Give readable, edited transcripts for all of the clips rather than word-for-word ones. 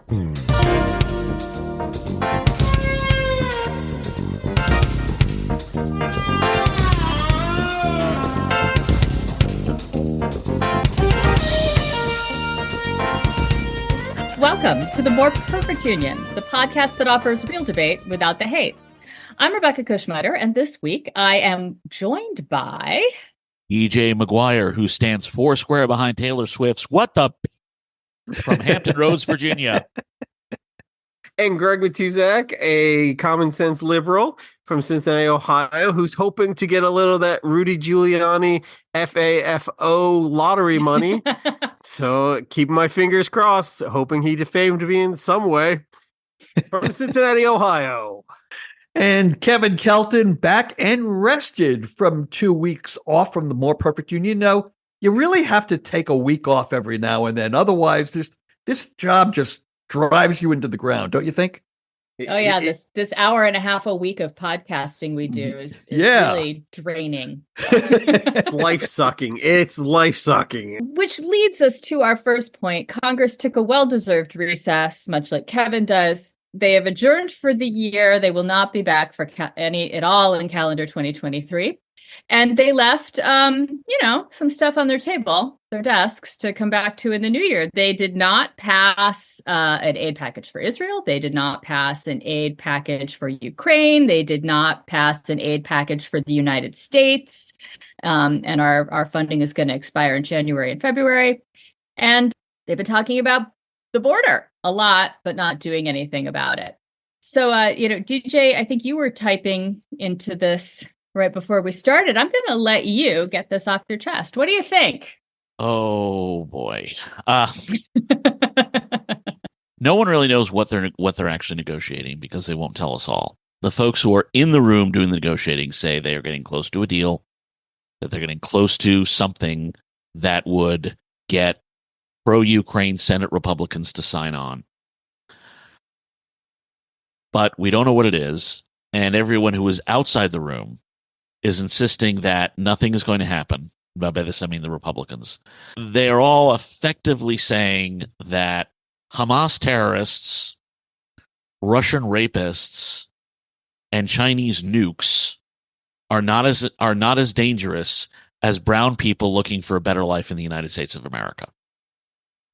Welcome to The More Perfect Union, the podcast that offers real debate without the hate. I'm Rebecca Kushmeyer, and this week I am joined by E.J. McGuire, who stands foursquare behind Taylor Swift's What the from Hampton Roads, Virginia. And Greg Matuzak, a common sense liberal from Cincinnati, Ohio, who's hoping to get a little of that Rudy Giuliani FAFO lottery money. So keep my fingers crossed, hoping he defamed me in some way. From Cincinnati, Ohio. And Kevin Kelton back and rested from 2 weeks off from the More Perfect Union. No, you really have to take a week off every now and then. Otherwise, this job just drives you into the ground, don't you think? Oh yeah, this hour and a half a week of podcasting we do is really draining. It's life-sucking. It's life-sucking. Which leads us to our first point. Congress took a well-deserved recess, much like Kevin does. They have adjourned for the year. They will not be back for any at all in calendar 2023. And they left, some stuff on their table, their desks, to come back to in the new year. They did not pass an aid package for Israel. They did not pass an aid package for Ukraine. They did not pass an aid package for the United States. And our funding is going to expire in January and February. And they've been talking about the border a lot, but not doing anything about it. So, DJ, I think you were typing into this right before we started. I'm going to let you get this off your chest. What do you think? Oh boy. No one really knows what they're actually negotiating because they won't tell us all. The folks who are in the room doing the negotiating say they are getting close to a deal, that they're getting close to something that would get pro-Ukraine Senate Republicans to sign on. But we don't know what it is, and everyone who is outside the room is insisting that nothing is going to happen. By this, I mean the Republicans. They are all effectively saying that Hamas terrorists, Russian rapists, and Chinese nukes are not as dangerous as brown people looking for a better life in the United States of America.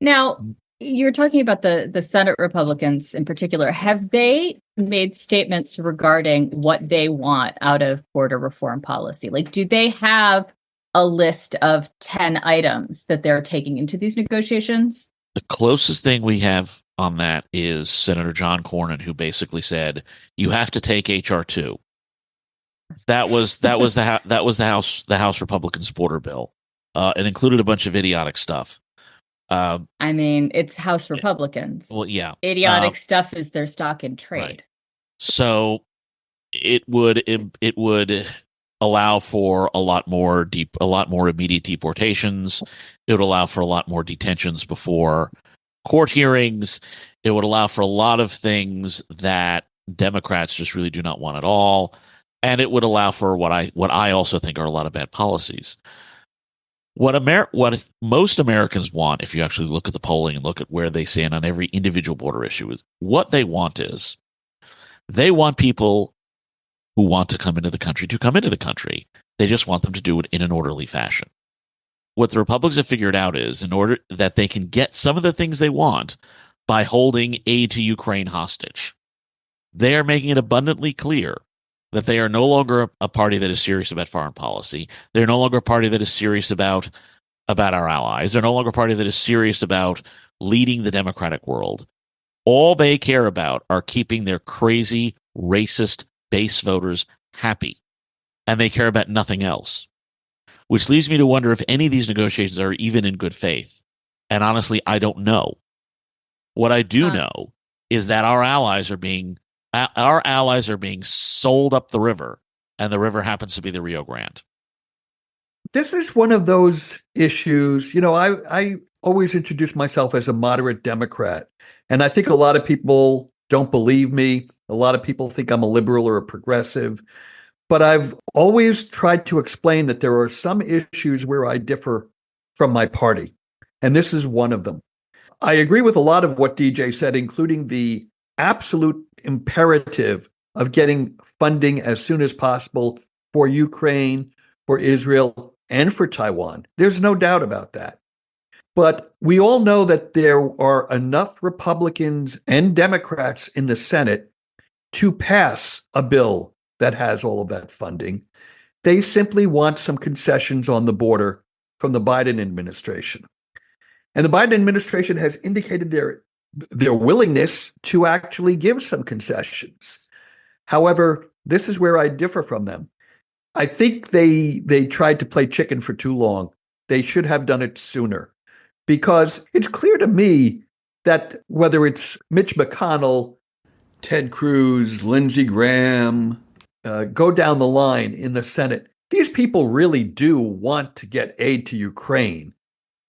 Now, you're talking about the Senate Republicans in particular. Have they made statements regarding what they want out of border reform policy? Like, do they have a list of 10 items that they're taking into these negotiations? The closest thing we have on that is Senator John Cornyn, who basically said, you have to take H.R. 2. That was the House Republicans border bill. It included a bunch of idiotic stuff. It's House Republicans. Well, yeah. Idiotic stuff is their stock in trade. Right. So it would allow for a lot more immediate deportations. It would allow for a lot more detentions before court hearings. It would allow for a lot of things that Democrats just really do not want at all. And it would allow for what I also think are a lot of bad policies. What most Americans want, if you actually look at the polling and look at where they stand on every individual border issue, is what they want is they want people who want to come into the country to come into the country. They just want them to do it in an orderly fashion. What the Republicans have figured out is, in order that they can get some of the things they want by holding aid to Ukraine hostage, they are making it abundantly clear that they are no longer a party that is serious about foreign policy. They're no longer a party that is serious about our allies. They're no longer a party that is serious about leading the democratic world. All they care about are keeping their crazy, racist base voters happy. And they care about nothing else. Which leads me to wonder if any of these negotiations are even in good faith. And honestly, I don't know. What I do know is that our allies are being sold up the river, and the river happens to be the Rio Grande. This is one of those issues. I always introduce myself as a moderate Democrat, and I think a lot of people don't believe me. A lot of people think I'm a liberal or a progressive, but I've always tried to explain that there are some issues where I differ from my party, and this is one of them. I agree with a lot of what DJ said, including the absolute imperative of getting funding as soon as possible for Ukraine, for Israel, and for Taiwan. There's no doubt about that. But we all know that there are enough Republicans and Democrats in the Senate to pass a bill that has all of that funding. They simply want some concessions on the border from the Biden administration. And the Biden administration has indicated their willingness to actually give some concessions. However, this is where I differ from them. I think they tried to play chicken for too long. They should have done it sooner, because it's clear to me that whether it's Mitch McConnell, Ted Cruz, Lindsey Graham, go down the line in the Senate, these people really do want to get aid to Ukraine.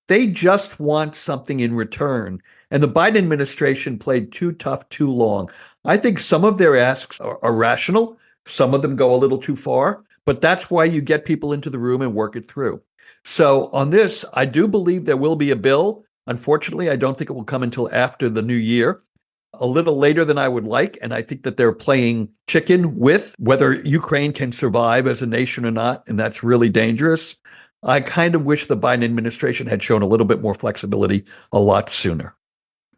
They just want something in return. And the Biden administration played too tough too long. I think some of their asks are rational. Some of them go a little too far. But that's why you get people into the room and work it through. So on this, I do believe there will be a bill. Unfortunately, I don't think it will come until after the new year, a little later than I would like. And I think that they're playing chicken with whether Ukraine can survive as a nation or not. And that's really dangerous. I kind of wish the Biden administration had shown a little bit more flexibility a lot sooner.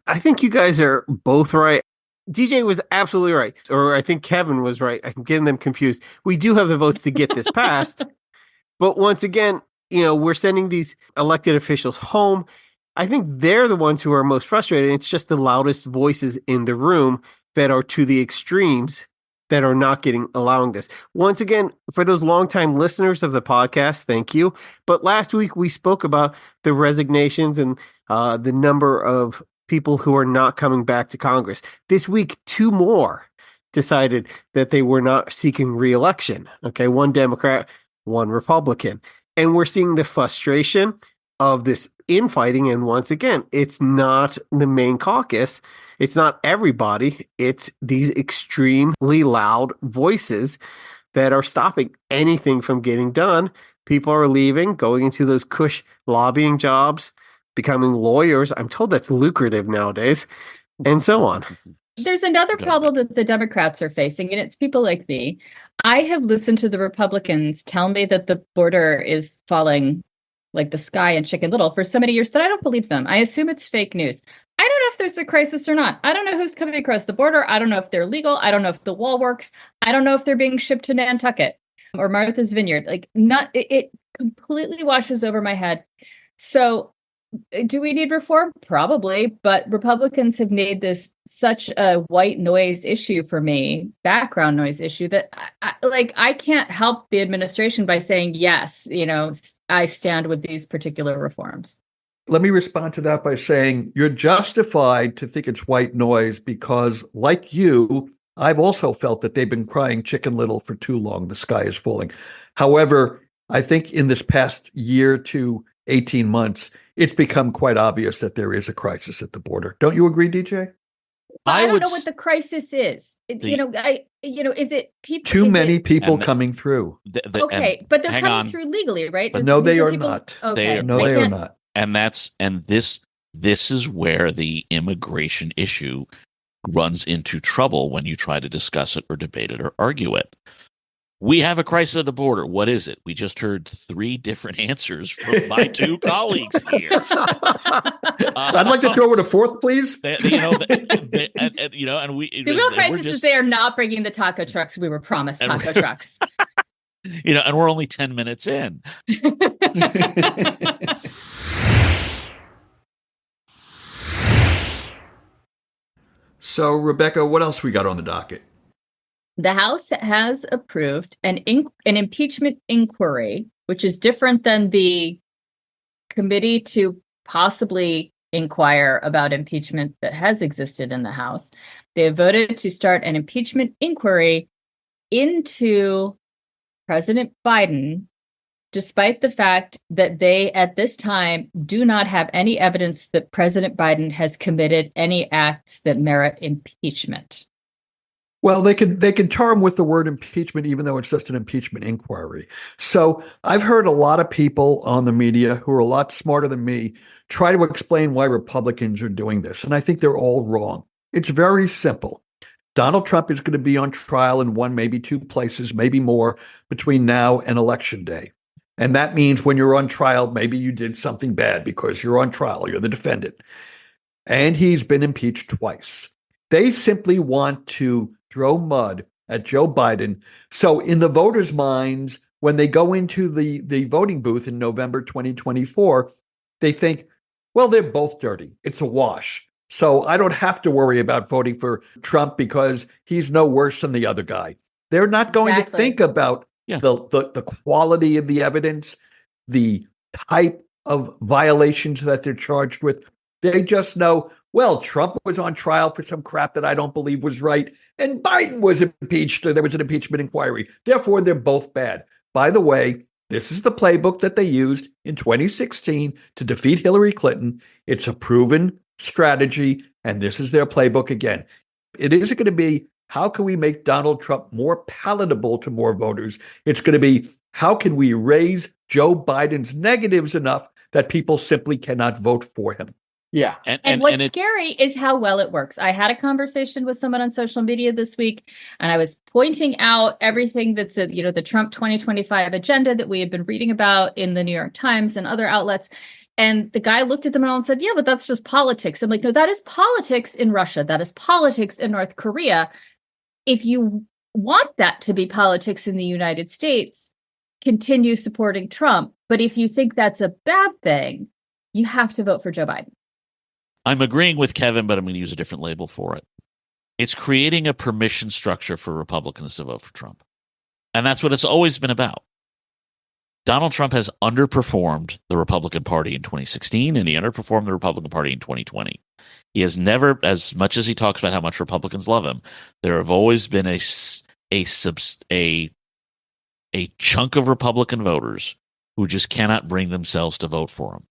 I think you guys are both right. DJ was absolutely right. Or I think Kevin was right. I'm getting them confused. We do have the votes to get this passed. But once again, we're sending these elected officials home. I think they're the ones who are most frustrated. It's just the loudest voices in the room that are to the extremes that are not allowing this. Once again, for those longtime listeners of the podcast, thank you. But last week we spoke about the resignations and the number of people who are not coming back to Congress. This week, 2 more decided that they were not seeking re-election. Okay, 1 Democrat, 1 Republican. And we're seeing the frustration of this infighting. And once again, it's not the main caucus. It's not everybody. It's these extremely loud voices that are stopping anything from getting done. People are leaving, going into those cush lobbying jobs, becoming lawyers. I'm told that's lucrative nowadays, and so on. There's another problem that the Democrats are facing, and it's people like me. I have listened to the Republicans tell me that the border is falling like the sky in Chicken Little for so many years that I don't believe them. I assume it's fake news. I don't know if there's a crisis or not. I don't know who's coming across the border. I don't know if they're legal. I don't know if the wall works. I don't know if they're being shipped to Nantucket or Martha's Vineyard. It completely washes over my head. So do we need reform? Probably, but Republicans have made this such a white noise issue for me, background noise issue, that I can't help the administration by saying, yes, I stand with these particular reforms. Let me respond to that by saying you're justified to think it's white noise because, like you, I've also felt that they've been crying Chicken Little for too long. The sky is falling. However, I think in this past year to 18 months, it's become quite obvious that there is a crisis at the border. Don't you agree, DJ? I don't know what the crisis is. Is it people? Too many people coming through. Okay, but they're coming through legally, right? No, they are not. Okay. No, they are not. And this is where the immigration issue runs into trouble when you try to discuss it or debate it or argue it. We have a crisis at the border. What is it? We just heard 3 different answers from my 2 colleagues here. I'd like to throw in a 4th, please. And we. The real crisis is they are not bringing the taco trucks we were promised taco trucks. And we're only 10 minutes in. So, Rebecca, what else we got on the docket? The House has approved an impeachment inquiry, which is different than the committee to possibly inquire about impeachment that has existed in the House. They have voted to start an impeachment inquiry into President Biden, despite the fact that they, at this time, do not have any evidence that President Biden has committed any acts that merit impeachment. Well, they can tar him with the word impeachment, even though it's just an impeachment inquiry. So I've heard a lot of people on the media who are a lot smarter than me try to explain why Republicans are doing this, and I think they're all wrong. It's very simple. Donald Trump is going to be on trial in one, maybe two places, maybe more between now and Election Day. And that means when you're on trial, maybe you did something bad because you're on trial, you're the defendant. And he's been impeached twice. They simply want to throw mud at Joe Biden. So in the voters' minds, when they go into the voting booth in November 2024, they think, well, they're both dirty. It's a wash. So I don't have to worry about voting for Trump because he's no worse than the other guy. They're not going to think about the quality of the evidence, the type of violations that they're charged with. They just know, well, Trump was on trial for some crap that I don't believe was right, and Biden was impeached, or there was an impeachment inquiry. Therefore, they're both bad. By the way, this is the playbook that they used in 2016 to defeat Hillary Clinton. It's a proven strategy, and this is their playbook again. It isn't going to be, how can we make Donald Trump more palatable to more voters? It's going to be, how can we raise Joe Biden's negatives enough that people simply cannot vote for him? Yeah. And what's scary is how well it works. I had a conversation with someone on social media this week, and I was pointing out everything that's, the Trump 2025 agenda that we had been reading about in the New York Times and other outlets. And the guy looked at them all and said, yeah, but that's just politics. I'm like, no, that is politics in Russia. That is politics in North Korea. If you want that to be politics in the United States, continue supporting Trump. But if you think that's a bad thing, you have to vote for Joe Biden. I'm agreeing with Kevin, but I'm going to use a different label for it. It's creating a permission structure for Republicans to vote for Trump. And that's what it's always been about. Donald Trump has underperformed the Republican Party in 2016, and he underperformed the Republican Party in 2020. He has never, as much as he talks about how much Republicans love him, there have always been a chunk of Republican voters who just cannot bring themselves to vote for him.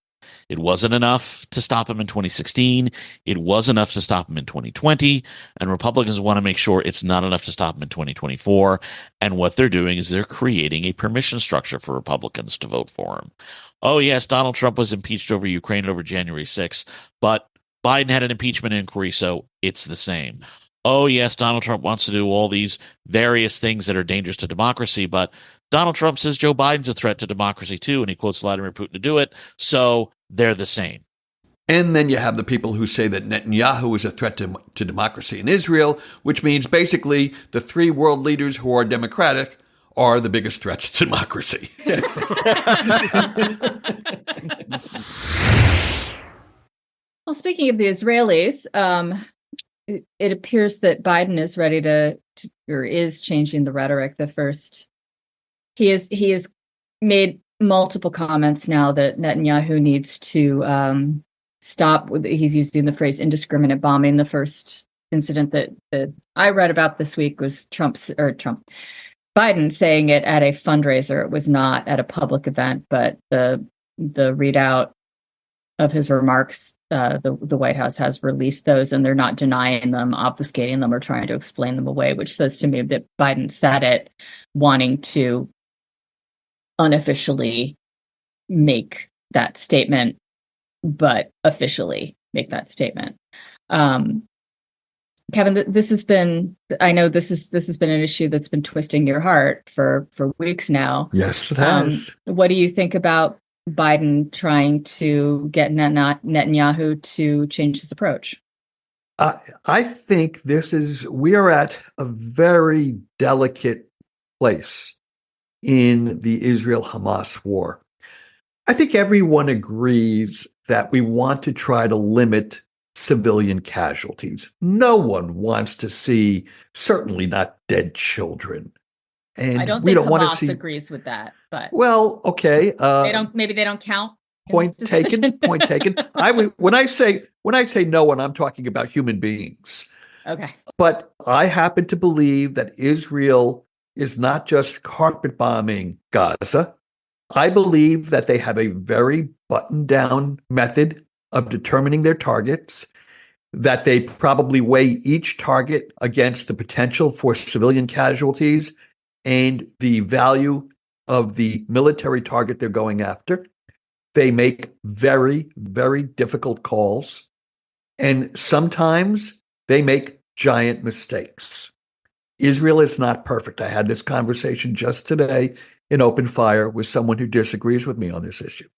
It wasn't enough to stop him in 2016. It was enough to stop him in 2020. And Republicans want to make sure it's not enough to stop him in 2024. And what they're doing is they're creating a permission structure for Republicans to vote for him. Oh, yes, Donald Trump was impeached over Ukraine over January 6th, but Biden had an impeachment inquiry, so it's the same. Oh, yes, Donald Trump wants to do all these various things that are dangerous to democracy, but Donald Trump says Joe Biden's a threat to democracy too, and he quotes Vladimir Putin to do it, so they're the same. And then you have the people who say that Netanyahu is a threat to democracy in Israel, which means basically the three world leaders who are democratic are the biggest threats to democracy. Yes. Well, speaking of the Israelis, it appears that Biden is ready or is changing the rhetoric. He has made multiple comments now that Netanyahu needs to stop. He's using the phrase indiscriminate bombing. The first incident that I read about this week was Biden saying it at a fundraiser. It was not at a public event, but the readout of his remarks, the White House has released those, and they're not denying them, obfuscating them, or trying to explain them away, which says to me that Biden said it wanting to unofficially make that statement, but officially make that statement. Kevin, this has been an issue that's been twisting your heart for weeks now. Yes, it has. What do you think about Biden trying to get Netanyahu to change his approach? I think we are at a very delicate place in the Israel-Hamas war. I think everyone agrees that we want to try to limit civilian casualties. No one wants to see, certainly not dead children. And I don't we think don't want Hamas to see, agrees with that, but well, okay. Maybe they don't count. Point taken. Point taken. When I say no one, I'm talking about human beings. Okay. But I happen to believe that Israel is not just carpet bombing Gaza. I believe that they have a very buttoned down method of determining their targets. that they probably weigh each target against the potential for civilian casualties and the value of the military target they're going after. They make very, very difficult calls. And sometimes they make giant mistakes. Israel is not perfect. I had this conversation just today in open fire with someone who disagrees with me on this issue.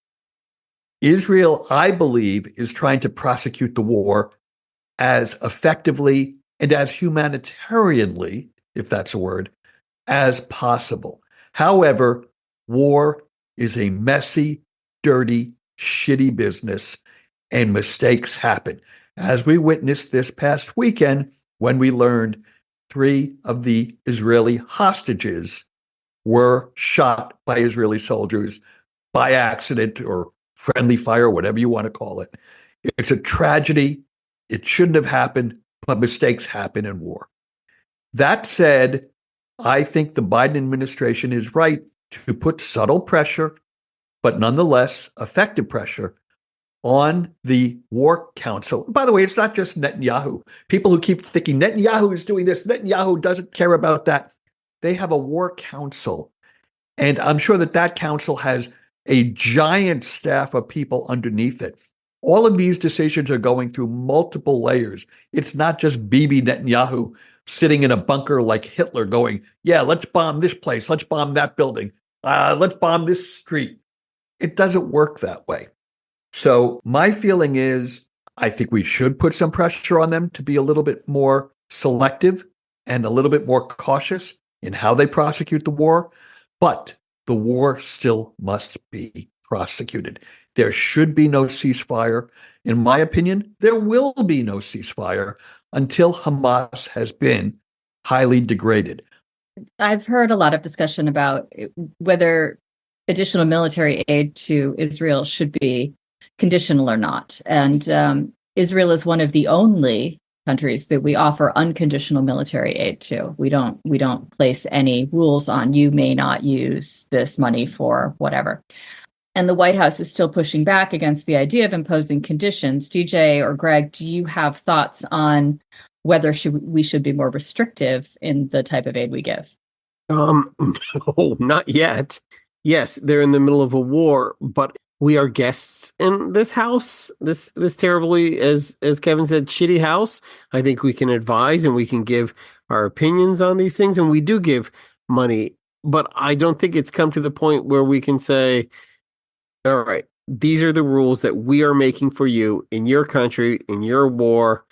Israel, I believe, is trying to prosecute the war as effectively and as humanitarianly, if that's a word, as possible. However, war is a messy, dirty, shitty business, and mistakes happen. As we witnessed this past weekend when we learned 3 of the Israeli hostages were shot by Israeli soldiers by accident or friendly fire, whatever you want to call it. It's a tragedy. It shouldn't have happened, but mistakes happen in war. That said, I think the Biden administration is right to put subtle pressure, but nonetheless effective pressure on the War Council. By the way, it's not just Netanyahu. People who keep thinking Netanyahu is doing this, Netanyahu doesn't care about that. They have a War Council. And I'm sure that council has a giant staff of people underneath it. All of these decisions are going through multiple layers. It's not just Bibi Netanyahu sitting in a bunker like Hitler going, yeah, let's bomb this place. Let's bomb that building. Let's bomb this street. It doesn't work that way. So my feeling is I think we should put some pressure on them to be a little bit more selective and a little bit more cautious in how they prosecute the war. But the war still must be prosecuted. There should be no ceasefire. In my opinion, there will be no ceasefire until Hamas has been highly degraded. I've heard a lot of discussion about whether additional military aid to Israel should be conditional or not. And Israel is one of the only countries that we offer unconditional military aid to. We don't place any rules on you may not use this money for whatever. And the White House is still pushing back against the idea of imposing conditions. DJ or Greg, do you have thoughts on whether we should be more restrictive in the type of aid we give? No, not yet. Yes, they're in the middle of a war, but we are guests in this house, this terribly, as Kevin said, shitty house. I think we can advise and we can give our opinions on these things, and we do give money. But I don't think it's come to the point where we can say, all right, these are the rules that we are making for you in your country, in your war,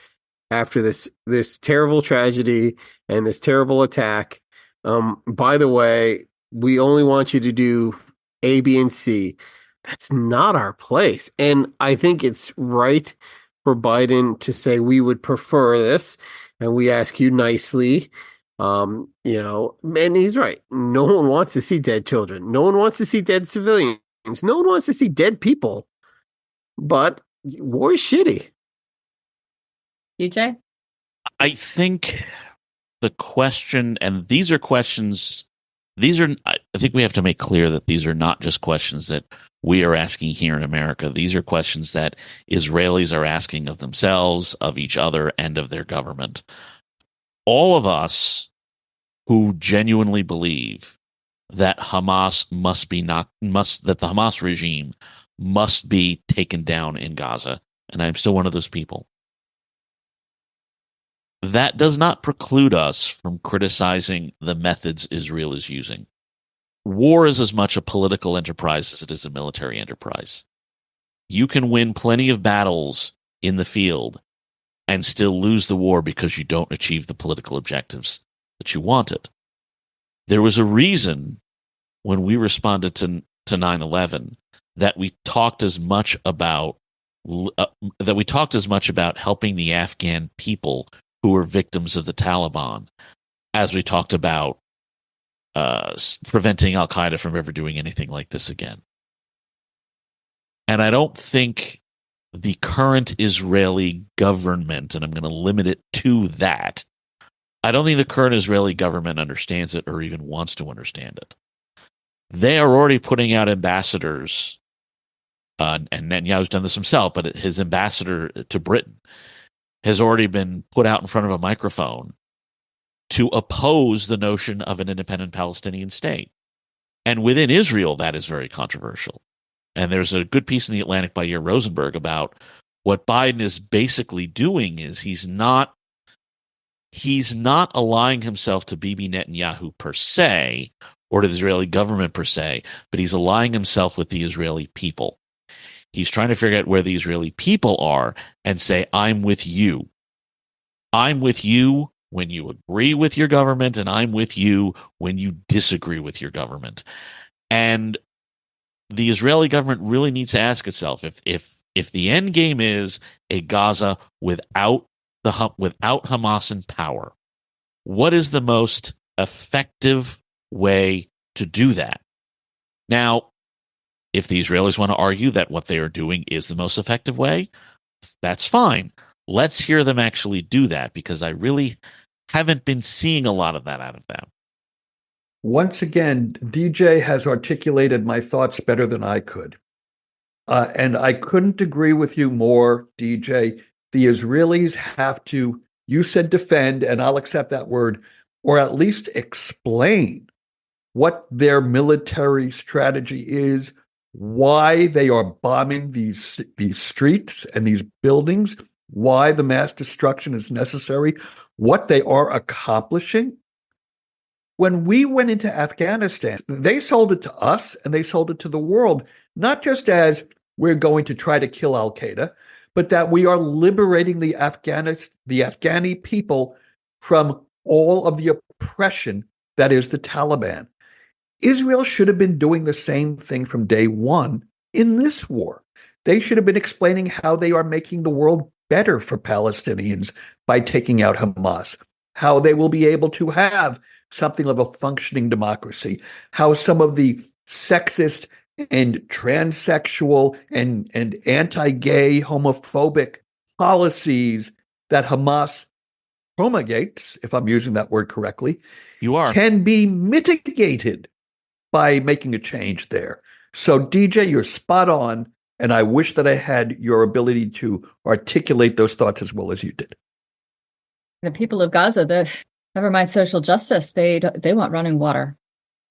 after this terrible tragedy and this terrible attack. By the way, we only want you to do A, B, and C. That's not our place. And I think it's right for Biden to say we would prefer this, and we ask you nicely. And he's right. No one wants to see dead children. No one wants to see dead civilians. No one wants to see dead people. But war is shitty. DJ? I think the question, and these are questions, I think we have to make clear that these are not just questions that we are asking here in America. These are questions that Israelis are asking of themselves, of each other, and of their government. All of us who genuinely believe that the Hamas regime must be taken down in Gaza, and I'm still one of those people. That does not preclude us from criticizing the methods Israel is using. War is as much a political enterprise as it is a military enterprise. You can win plenty of battles in the field and still lose the war because you don't achieve the political objectives that you wanted. There was a reason when we responded to 9/11 that we talked as much about helping the Afghan people who were victims of the Taliban as we talked about preventing Al-Qaeda from ever doing anything like this again. And I don't think the current Israeli government, and I'm going to limit it to that, I don't think the current Israeli government understands it or even wants to understand it. They are already putting out ambassadors, and Netanyahu's done this himself, but his ambassador to Britain has already been put out in front of a microphone to oppose the notion of an independent Palestinian state. And within Israel, that is very controversial. And there's a good piece in the Atlantic by Yair Rosenberg about what Biden is basically doing is he's not allying himself to Bibi Netanyahu per se, or to the Israeli government per se, but he's allying himself with the Israeli people. He's trying to figure out where the Israeli people are and say, I'm with you. I'm with you when you agree with your government, and I'm with you when you disagree with your government. And the Israeli government really needs to ask itself if the end game is a Gaza without Hamas in power, what is the most effective way to do that? Now, if the Israelis want to argue that what they are doing is the most effective way, that's fine. Let's hear them actually do that, because I really haven't been seeing a lot of that out of them. Once again, DJ has articulated my thoughts better than I could. And I couldn't agree with you more, DJ. The Israelis have to, you said defend, and I'll accept that word, or at least explain what their military strategy is, why they are bombing these streets and these buildings, why the mass destruction is necessary, what they are accomplishing. When we went into Afghanistan, they sold it to us and they sold it to the world, not just as we're going to try to kill al-Qaeda, but that we are liberating the Afghani people from all of the oppression that is the Taliban. Israel should have been doing the same thing from day one in this war. They should have been explaining how they are making the world better for Palestinians by taking out Hamas, how they will be able to have something of a functioning democracy, how some of the sexist and transsexual and anti-gay, homophobic policies that Hamas promulgates, if I'm using that word correctly, You are. can be mitigated by making a change there. So, DJ, you're spot on, and I wish that I had your ability to articulate those thoughts as well as you did. The people of Gaza, never mind social justice, they want running water.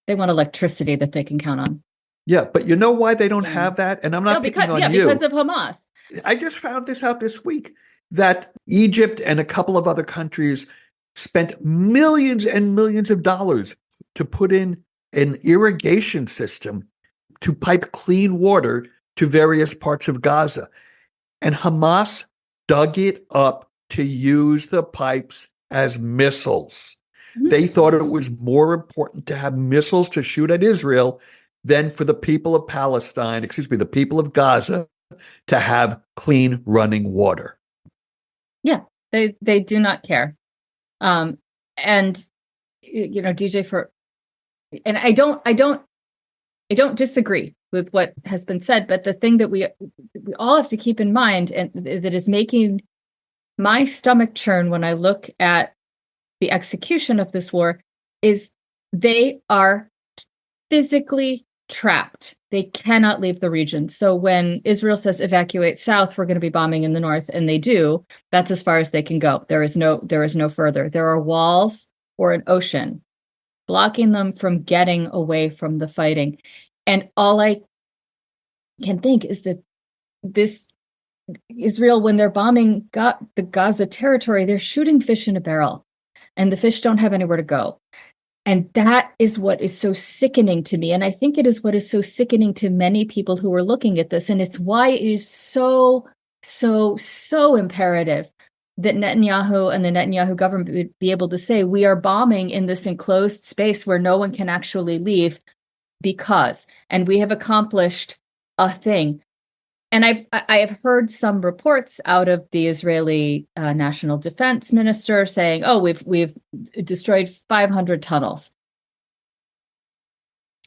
They want electricity that they can count on. Yeah, but you know why they don't have that? And I'm not picking on you. Because of Hamas. I just found this out this week, that Egypt and a couple of other countries spent millions and millions of dollars to put in an irrigation system to pipe clean water to various parts of Gaza. And Hamas dug it up to use the pipes as missiles. Mm-hmm. They thought it was more important to have missiles to shoot at Israel than for the people of the people of Gaza, to have clean running water. Yeah, they do not care. And DJ, and I don't disagree with what has been said, but the thing that we all have to keep in mind, and that is making my stomach churn when I look at the execution of this war, is they are physically trapped. They cannot leave the region. So when Israel says evacuate south, we're going to be bombing in the north, and they do, that's as far as they can go. There is no further. There are walls or an ocean blocking them from getting away from the fighting. And all I can think is that this Israel, when they're bombing the Gaza territory, they're shooting fish in a barrel, and the fish don't have anywhere to go. And that is what is so sickening to me. And I think it is what is so sickening to many people who are looking at this. And it's why it is so, so, so imperative that Netanyahu and the Netanyahu government would be able to say, we are bombing in this enclosed space where no one can actually leave, and we have accomplished a thing. And I have heard some reports out of the Israeli National Defense Minister saying, "Oh, we've destroyed 500 tunnels."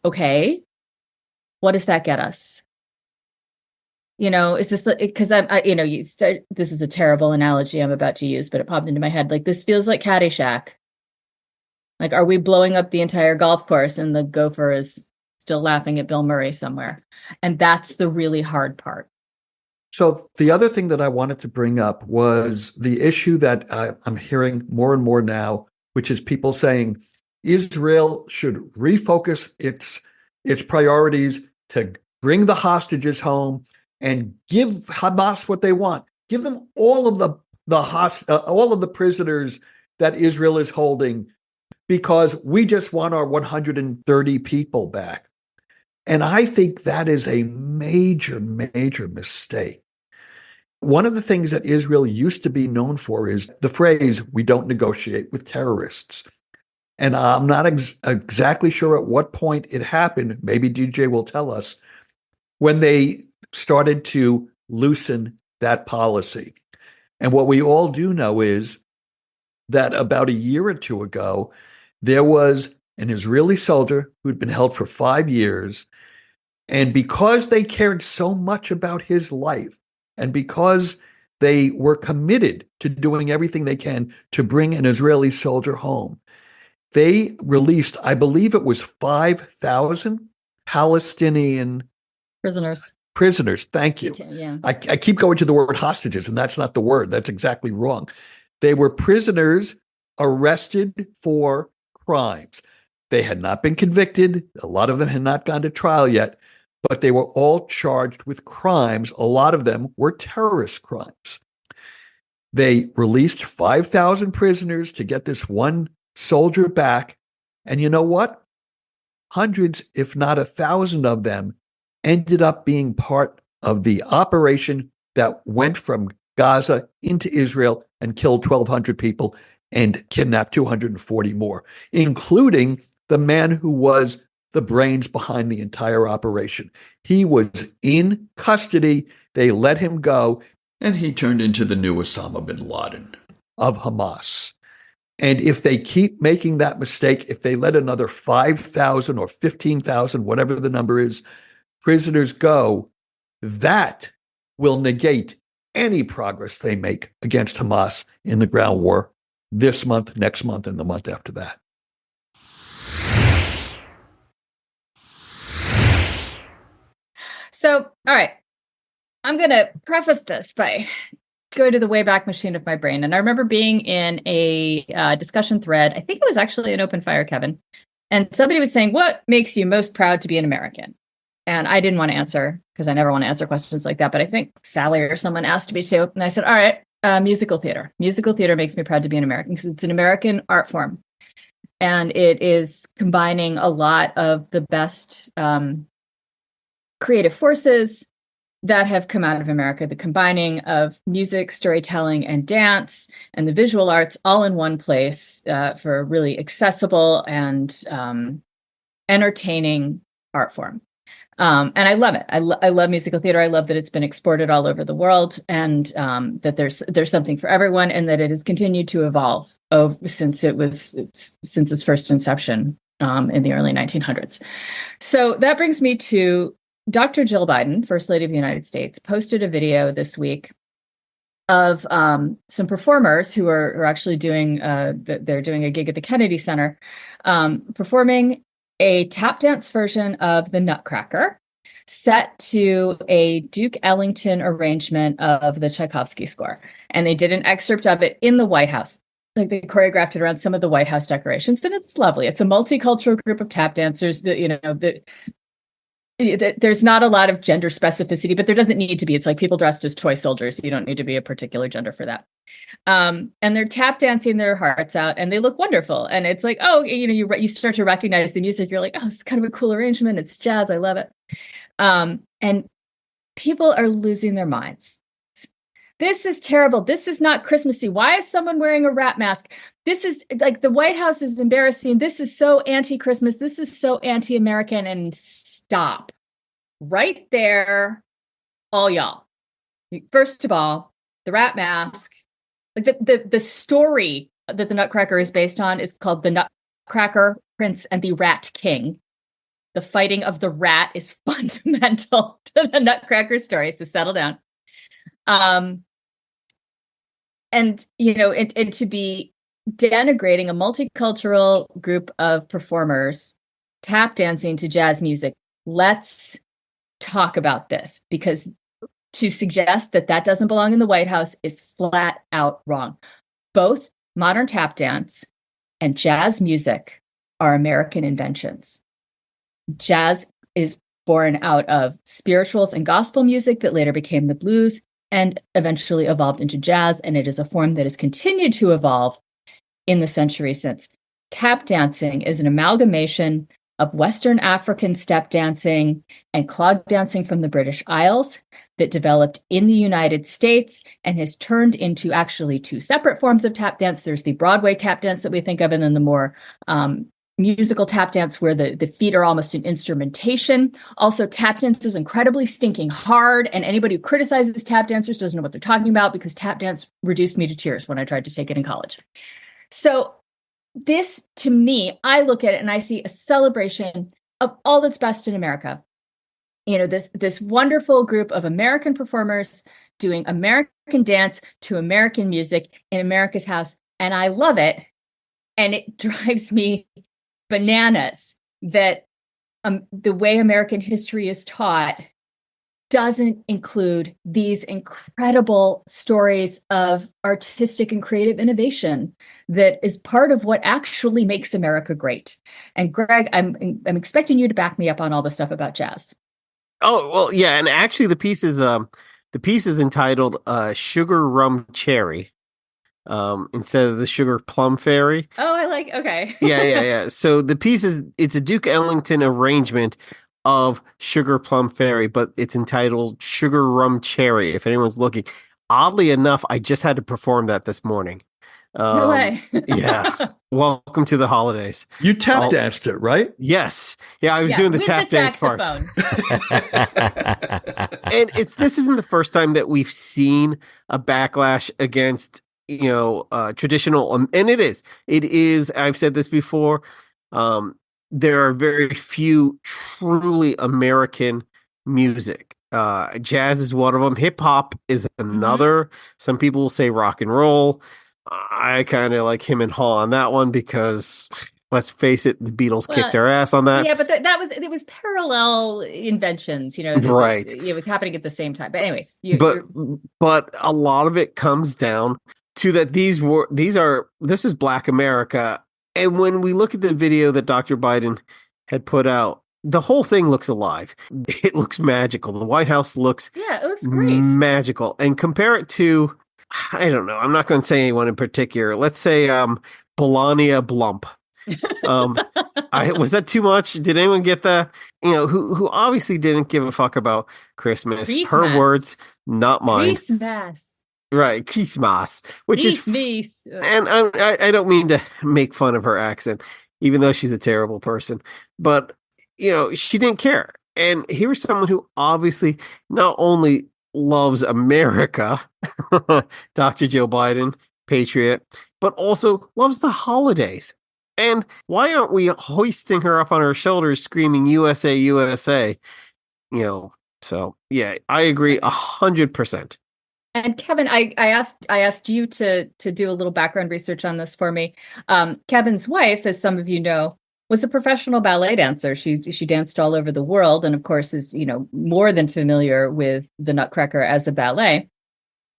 Okay, what does that get us? Is this because this is a terrible analogy I'm about to use, but it popped into my head. Like, this feels like Caddyshack. Like, are we blowing up the entire golf course and the gopher is still laughing at Bill Murray somewhere? And that's the really hard part. So the other thing that I wanted to bring up was the issue that I'm hearing more and more now, which is people saying Israel should refocus its priorities to bring the hostages home and give Hamas what they want. Give them all of all of the prisoners that Israel is holding, because we just want our 130 people back. And I think that is a major, major mistake. One of the things that Israel used to be known for is the phrase, "we don't negotiate with terrorists." And I'm not exactly sure at what point it happened. Maybe DJ will tell us, when they started to loosen that policy. And what we all do know is that about a year or two ago, there was an Israeli soldier who'd been held for 5 years. And because they cared so much about his life, and because they were committed to doing everything they can to bring an Israeli soldier home, they released, I believe it was 5,000 Palestinian prisoners. Thank you. Yeah. I keep going to the word hostages, and that's not the word. That's exactly wrong. They were prisoners arrested for crimes. They had not been convicted. A lot of them had not gone to trial yet, but they were all charged with crimes. A lot of them were terrorist crimes. They released 5,000 prisoners to get this one soldier back. And you know what? Hundreds, if not 1,000 of them ended up being part of the operation that went from Gaza into Israel and killed 1,200 people and kidnapped 240 more, including the man who was the brains behind the entire operation. He was in custody. They let him go, and he turned into the new Osama bin Laden of Hamas. And if they keep making that mistake, if they let another 5,000 or 15,000, whatever the number is, prisoners go, that will negate any progress they make against Hamas in the ground war this month, next month, and the month after that. So, all right, I'm going to preface this by go to the Wayback Machine of my brain. And I remember being in a discussion thread. I think it was actually an open fire, Kevin. And somebody was saying, what makes you most proud to be an American? And I didn't want to answer, because I never want to answer questions like that. But I think Sally or someone asked me to. And I said, all right, musical theater. Musical theater makes me proud to be an American, because it's an American art form. And it is combining a lot of the best creative forces that have come out of America, the combining of music, storytelling, and dance, and the visual arts all in one place for a really accessible and entertaining art form. And I love it. I love musical theater. I love that it's been exported all over the world, and that there's something for everyone, and that it has continued to evolve since its first inception in the early 1900s. So that brings me to Dr. Jill Biden, First Lady of the United States, posted a video this week of some performers who are actually doing they're doing a gig at the Kennedy Center, performing a tap dance version of the Nutcracker, set to a Duke Ellington arrangement of the Tchaikovsky score. And they did an excerpt of it in the White House. Like, they choreographed it around some of the White House decorations, and it's lovely. It's a multicultural group of tap dancers that, there's not a lot of gender specificity, but there doesn't need to be. It's like people dressed as toy soldiers. You don't need to be a particular gender for that. And they're tap dancing their hearts out, and they look wonderful. And it's like, oh, you start to recognize the music. You're like, oh, it's kind of a cool arrangement. It's jazz. I love it. And people are losing their minds. This is terrible. This is not Christmassy. Why is someone wearing a rat mask? This is like, the White House is embarrassing. This is so anti-Christmas. This is so anti-American. And stop right there, all y'all. First of all, the rat mask, like the story that the Nutcracker is based on is called The Nutcracker, Prince, and the Rat King. The fighting of the rat is fundamental to the Nutcracker story, so settle down. And to be denigrating a multicultural group of performers tap dancing to jazz music. Let's talk about this, because to suggest that that doesn't belong in the White House is flat out wrong. Both modern tap dance and jazz music are American inventions. Jazz is born out of spirituals and gospel music that later became the blues and eventually evolved into jazz, and it is a form that has continued to evolve in the century since. Tap dancing is an amalgamation of Western African step dancing and clog dancing from the British Isles that developed in the United States and has turned into actually two separate forms of tap dance. There's the Broadway tap dance that we think of, and then the more musical tap dance where the feet are almost an instrumentation. Also, tap dance is incredibly stinking hard, and anybody who criticizes tap dancers doesn't know what they're talking about, because tap dance reduced me to tears when I tried to take it in college. So this, to me, I look at it and I see a celebration of all that's best in America. You know, this wonderful group of American performers doing American dance to American music in America's house, and I love it. And it drives me bananas that the way American history is taught doesn't include these incredible stories of artistic and creative innovation that is part of what actually makes America great. And Greg, I'm expecting you to back me up on all the stuff about jazz. Oh, well, yeah, and actually the piece is entitled Sugar Rum Cherry. Instead of the Sugar Plum Fairy. Oh, okay. Yeah. So the piece it's a Duke Ellington arrangement of Sugar Plum Fairy, but it's entitled Sugar Rum Cherry, if anyone's looking. Oddly enough, I just had to perform that this morning. No way. Yeah. Welcome to the holidays. You tap danced it, right? Yes. Yeah, I was doing the tap dance part. And this isn't the first time that we've seen a backlash against traditional, and it is, I've said this before, there are very few truly American music. Jazz is one of them. Hip hop is another. Some people will say rock and roll. I kind of like him and Haw on that one because let's face it, the Beatles kicked our ass on that. Yeah, but it was parallel inventions, right. It was happening at the same time. But anyways, but a lot of it comes down to that this is Black America. And when we look at the video that Dr. Biden had put out, the whole thing looks alive. It looks magical. The White House looks it looks great. Magical. And compare it to, I don't know, I'm not going to say anyone in particular. Let's say Melania Blump. Was that too much? Did anyone get that? Who obviously didn't give a fuck about Christmas. Her words, not mine. Christmas. Right, Christmas, which is, and I don't mean to make fun of her accent, even though she's a terrible person, but she didn't care. And here's someone who obviously not only loves America, Dr. Joe Biden, patriot, but also loves the holidays. And why aren't we hoisting her up on our shoulders, screaming USA, USA? So yeah, I agree 100%. And Kevin, I asked you to do a little background research on this for me. Kevin's wife, as some of you know, was a professional ballet dancer. She danced all over the world, and of course is more than familiar with the Nutcracker as a ballet.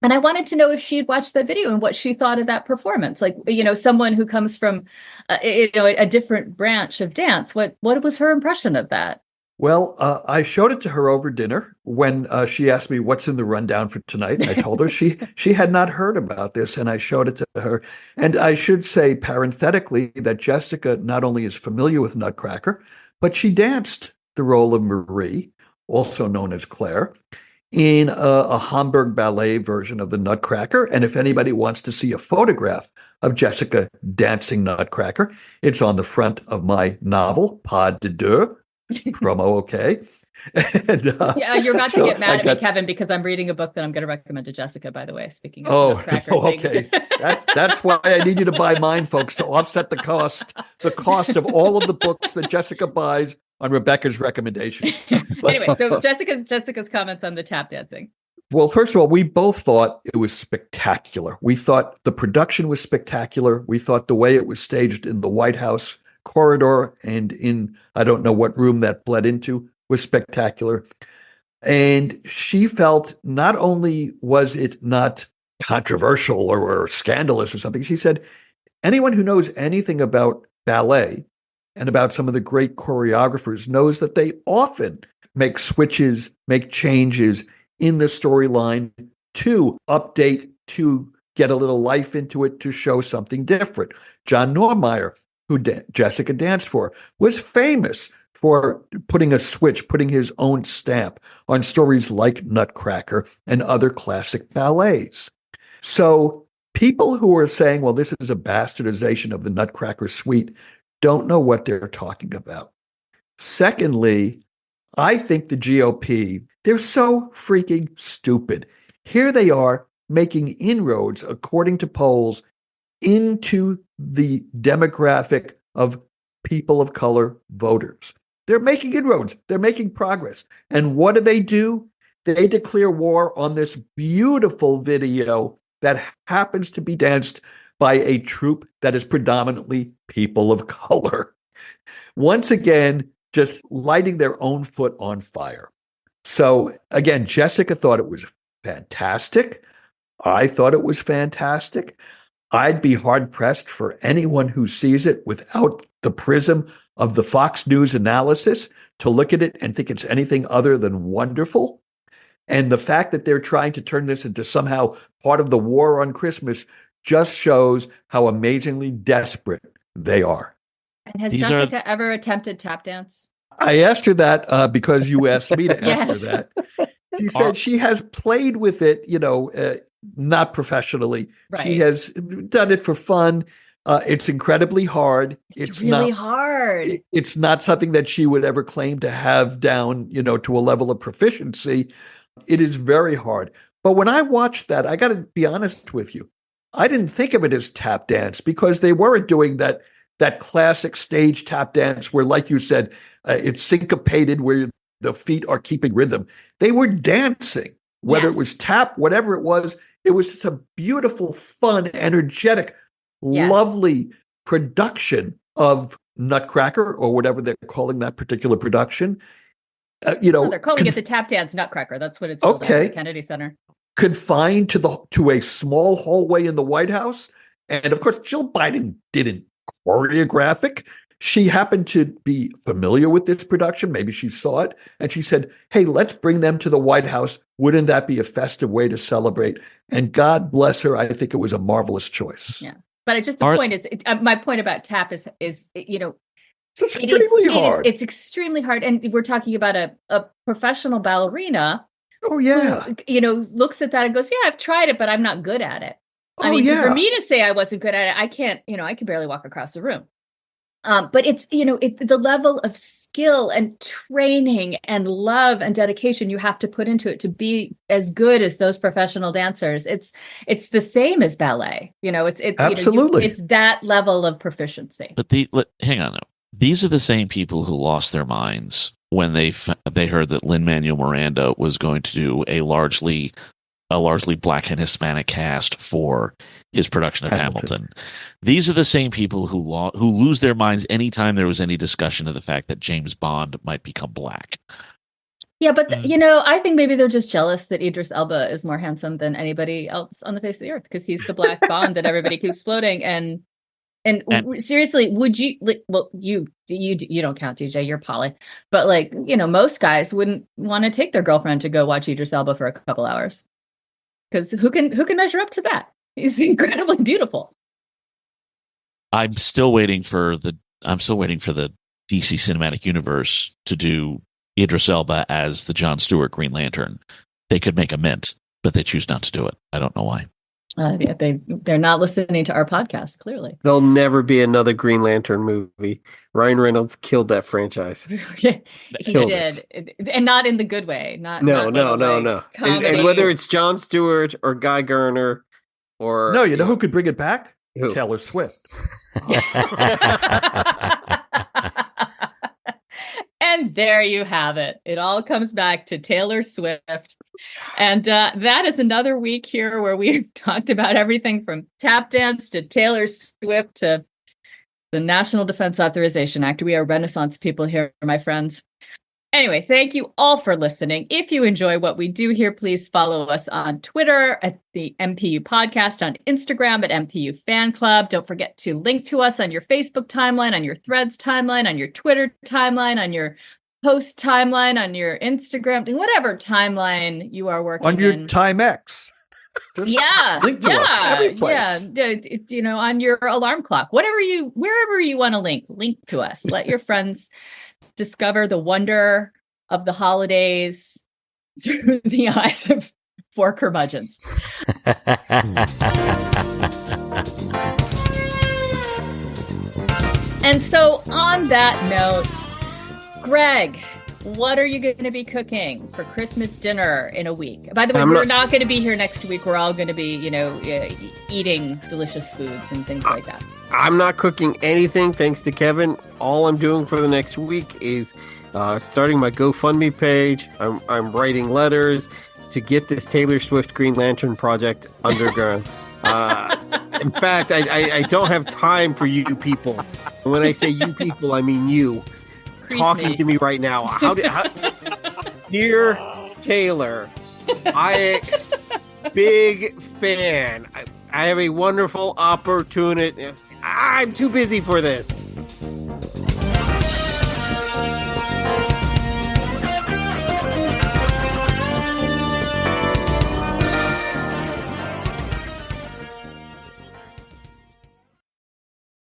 And I wanted to know if she'd watched that video and what she thought of that performance. Like, someone who comes from a different branch of dance. What was her impression of that? Well, I showed it to her over dinner when she asked me what's in the rundown for tonight. I told her she had not heard about this, and I showed it to her. And I should say parenthetically that Jessica not only is familiar with Nutcracker, but she danced the role of Marie, also known as Claire, in a Hamburg ballet version of the Nutcracker. And if anybody wants to see a photograph of Jessica dancing Nutcracker, it's on the front of my novel, Pas de Deux. Promo, okay. And, yeah, you're about to get mad at me, Kevin, because I'm reading a book that I'm going to recommend to Jessica, by the way, speaking of Nutcracker okay. That's why I need you to buy mine, folks, to offset the cost of all of the books that Jessica buys on Rebecca's recommendations. Anyway, so Jessica's comments on the tap dancing. Well, first of all, we both thought it was spectacular. We thought the production was spectacular. We thought the way it was staged in the White House corridor and in, I don't know what room that bled into, was spectacular. And she felt not only was it not controversial or scandalous or something, she said, anyone who knows anything about ballet and about some of the great choreographers knows that they often make switches, make changes in the storyline to update, to get a little life into it, to show something different. John Neumeier, who Jessica danced for, was famous for putting a switch, putting his own stamp on stories like Nutcracker and other classic ballets. So people who are saying, well, this is a bastardization of the Nutcracker suite, don't know what they're talking about. Secondly, I think the GOP, they're so freaking stupid. Here they are making inroads, according to polls, into the demographic of people of color voters. They're making inroads. They're making progress. And what do? They declare war on this beautiful video that happens to be danced by a troupe that is predominantly people of color. Once again, just lighting their own foot on fire. So again, Jessica thought it was fantastic. I thought it was fantastic. I'd be hard-pressed for anyone who sees it without the prism of the Fox News analysis to look at it and think it's anything other than wonderful. And the fact that they're trying to turn this into somehow part of the war on Christmas just shows how amazingly desperate they are. And has Jessica ever attempted tap dance? I asked her that because you asked me to ask her Yes. that. She said she has played with it, not professionally. Right. She has done it for fun. It's incredibly hard. It's really hard. It's not something that she would ever claim to have down, to a level of proficiency. It is very hard. But when I watched that, I got to be honest with you, I didn't think of it as tap dance because they weren't doing that classic stage tap dance where, like you said, it's syncopated, where the feet are keeping rhythm. They were dancing, whether it was tap, whatever it was just a beautiful, fun, energetic, lovely production of Nutcracker, or whatever they're calling that particular production. They're calling it the Tap Dance Nutcracker. That's what it's called at the Kennedy Center. Confined to a small hallway in the White House. And of course, Jill Biden didn't choreograph it. She happened to be familiar with this production. Maybe she saw it and she said, hey, let's bring them to the White House. Wouldn't that be a festive way to celebrate? And God bless her. I think it was a marvelous choice. Yeah. But my point about tap is it's extremely hard. It's extremely hard. And we're talking about a professional ballerina. Oh, yeah. Who, looks at that and goes, yeah, I've tried it, but I'm not good at it. For me to say I wasn't good at it, I can't, I can barely walk across the room. But it's, the level of skill and training and love and dedication you have to put into it to be as good as those professional dancers. It's the same as ballet. It's absolutely, it's that level of proficiency. But hang on now. These are the same people who lost their minds when they heard that Lin-Manuel Miranda was going to do a largely Black and Hispanic cast for his production of Hamilton. These are the same people who lose their minds anytime there was any discussion of the fact that James Bond might become Black. Yeah, but I think maybe they're just jealous that Idris Elba is more handsome than anybody else on the face of the earth because he's the Black Bond that everybody keeps floating. And seriously, would you? Well, you don't count, DJ. You're poly, but most guys wouldn't want to take their girlfriend to go watch Idris Elba for a couple hours. Because who can measure up to that? He's incredibly beautiful. I'm still waiting for the DC Cinematic Universe to do Idris Elba as the Jon Stewart Green Lantern. They could make a mint, but they choose not to do it. I don't know why. They're not listening to our podcast, clearly. There'll never be another Green Lantern movie. Ryan Reynolds killed that franchise. He did. And not in the good way. No. And whether it's Jon Stewart or Guy Garner or... No, who could bring it back? Who? Taylor Swift. And there you have it. It all comes back to Taylor Swift. And that is another week here where we've talked about everything from tap dance to Taylor Swift to the National Defense Authorization Act. We are Renaissance people here, my friends. Anyway, thank you all for listening. If you enjoy what we do here, please follow us on Twitter at the MPU Podcast, on Instagram at MPU Fan Club. Don't forget to link to us on your Facebook timeline, on your Threads timeline, on your Twitter timeline, on your post timeline, on your Instagram, whatever timeline you are working on your in. Timex. Just link to us every place. Yeah, on your alarm clock, wherever you want to link to us. Let your friends discover the wonder of the holidays through the eyes of four curmudgeons. And so on that note, Greg, what are you going to be cooking for Christmas dinner in a week? By the way, we're not going to be here next week. We're all going to be, eating delicious foods and things like that. I'm not cooking anything, thanks to Kevin. All I'm doing for the next week is starting my GoFundMe page. I'm writing letters to get this Taylor Swift Green Lantern project underground. In fact, I don't have time for you people. And when I say you people, I mean you. Talking to me right now. Dear Taylor, big fan. I have a wonderful opportunity. I'm too busy for this.